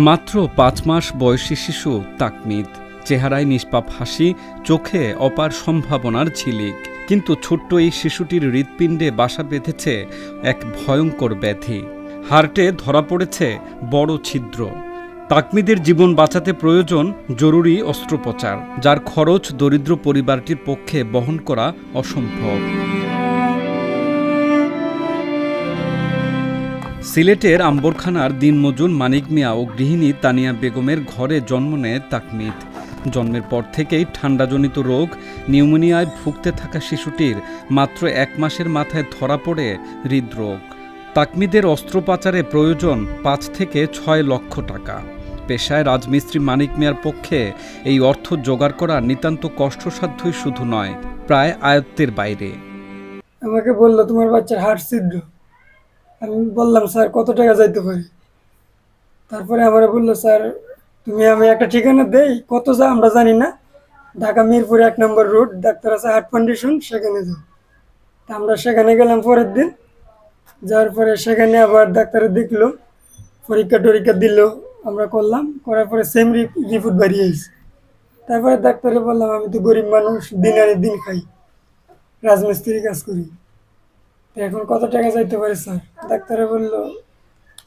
মাত্র ৫ মাস বয়সী শিশু তাকমিদ। চেহারায় নিষ্পাপ হাসি, চোখে অপার সম্ভাবনার ঝিলিক। কিন্তু ছোট্ট এই শিশুটির হৃৎপিণ্ডে বাসা বেঁধেছে এক ভয়ঙ্কর ব্যাধি। হার্টে ধরা পড়েছে বড় ছিদ্র। তাকমিদের জীবন বাঁচাতে প্রয়োজন জরুরি অস্ত্রোপচার, যার খরচ দরিদ্র পরিবারটির পক্ষে বহন করা অসম্ভব। সিলেটের আম্বরখানার দিনমজুর মানিক মিয়া ও গৃহিণী তানিয়া বেগমের ঘরে জন্ম নেয় তাকমিদ। জন্মের পর থেকেই ঠান্ডাজনিত রোগ নিউমোনিয়ায় ভুগতে থাকা শিশুটির মাত্র ১ মাসের মাথায় ধরা পড়ে হৃদরোগ। তাকমিদের অস্ত্রোপচারে প্রয়োজন ৫ থেকে ৬ লক্ষ টাকা। পেশায় রাজমিস্ত্রি মানিক মিয়ার পক্ষে এই অর্থ জোগাড় করা নিতান্ত কষ্টসাধ্যই শুধু নয়, প্রায় আয়ত্তের বাইরে। আমাকে বললো তোমার বাচ্চার হার্ট ছিদ্র। আমি বললাম স্যার কত টাকা যাইতে পারি। তারপরে আমারে বললো স্যার আমি একটা ঠিকানা দেই, কত যা আমরা জানি না, ঢাকা মিরপুর ১ নম্বর রোড, ডাক্তার আছে হার্ট ফাউন্ডেশন, সেখানে যাও। তা আমরা সেখানে গেলাম পরের দিন। যাওয়ার পরে সেখানে আবার ডাক্তারে দেখলো, পরীক্ষা টরীক্ষা দিল, আমরা করলাম, করার পরে সেম রিপোর্ট বেরিয়ে এসেছে। তারপরে ডাক্তারে বললাম আমি তো গরিব মানুষ, দিন আনি দিন খাই, রাজমিস্ত্রি কাজ করি, তো এখন কত টাকা যাইতে পারে স্যার? ডাক্তারে বললো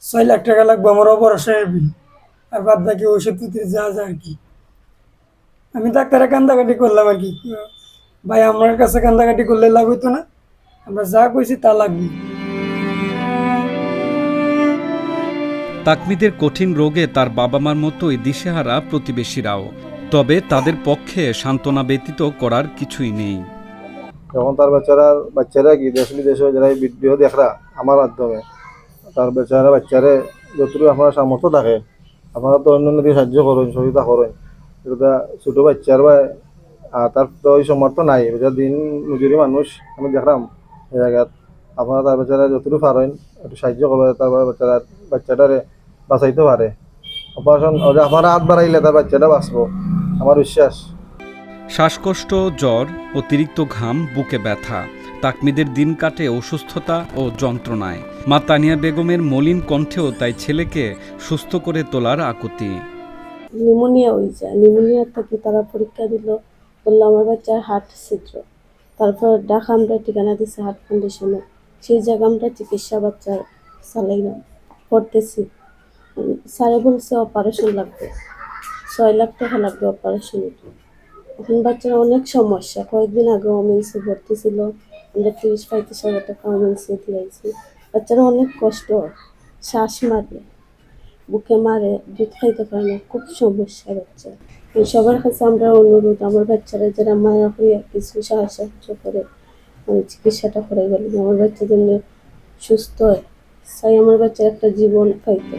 ৬ লাখ টাকা লাগবে আমার অপারেশনের বিল, আর বাদ বাকি ওষুধপত্র যা যা আর কি। আমি ডাক্তারে কান্দাকাটি করলাম আর কি, ভাই আমার কাছে কান্দাকাটি করলে লাভ হইতো না, আমরা যা কইছি তা লাগবে। তাকমিদের কঠিন রোগে তার বাবা মার মতোই দিশেহারা প্রতিবেশীরাও। তবে তাদের পক্ষে সান্ত্বনা ব্যতীত করার কিছুই নেই। যখন তার বাচ্চারা কি দেশ বিদেশে যারা ভিডিও দেখরা আমার মাধ্যমে, তার বাচ্চারে যতটুকু আপনার সামর্থ্য থাকে আপনারা তো অন্য দিকে সাহায্য করেন, সহযোগিতা করেন। এটা ছোটো বাচ্চার বা তার তো ওই সামর্থ্য নাই, দিন মজুরি মানুষ আমি দেখলাম এই জায়গাত। আপনারা তার বাচ্চারা যতটুকু পারেন একটু সাহায্য করবে, তারপরে বাচ্চাটারে বাঁচাইতে পারে। অপারেশন আপনারা হাত বাড়াইলে তার বাচ্চাটা বাঁচবো, আমার বিশ্বাস। শ্বাসকষ্ট, জ্বর, অতিরিক্ত ঘাম, বুকে ব্যথা, তাকমিদের দিন কাটে অসুস্থতা ও যন্ত্রণায়। মা তানিয়া বেগমের মলিন কণ্ঠেও তাই ছেলেকে সুস্থ করে তোলার আকুতি। নিউমোনিয়া হয়েছে, নিউমোনিয়া থেকে তারা পরীক্ষা দিল, বললো আমার বাচ্চার হার্ট ছিদ্র। তারপর ঢাকা আমরা ঠিকানা দিচ্ছে হার্ট ফাউন্ডেশনে, সেই জায়গা আমরা চিকিৎসা বাচ্চার চালাইলাম, করতেছি। স্যারে বলছে অপারেশন লাগবে, ৬ লাখ টাকা লাগবে অপারেশনের। এখন বাচ্চার অনেক সমস্যা, কয়েকদিন আগে ওমেন্সে ভর্তি ছিল, আমরা ৩০-৩৫ হাজার টাকা ওমেন্সে দিয়েছি। বাচ্চারা অনেক কষ্ট, শ্বাস মারে, বুকে মারে, দুধ খাইতে পারে না, খুব সমস্যা বাচ্চা। সবার কাছে আমরা অনুরোধ, আমার বাচ্চারা যারা মায়া হইয়া কিছু সাহায্য করে চিকিৎসাটা করে গেলে আমার বাচ্চা যেন সুস্থ হয়, চাই আমার বাচ্চার একটা জীবন পাইতে।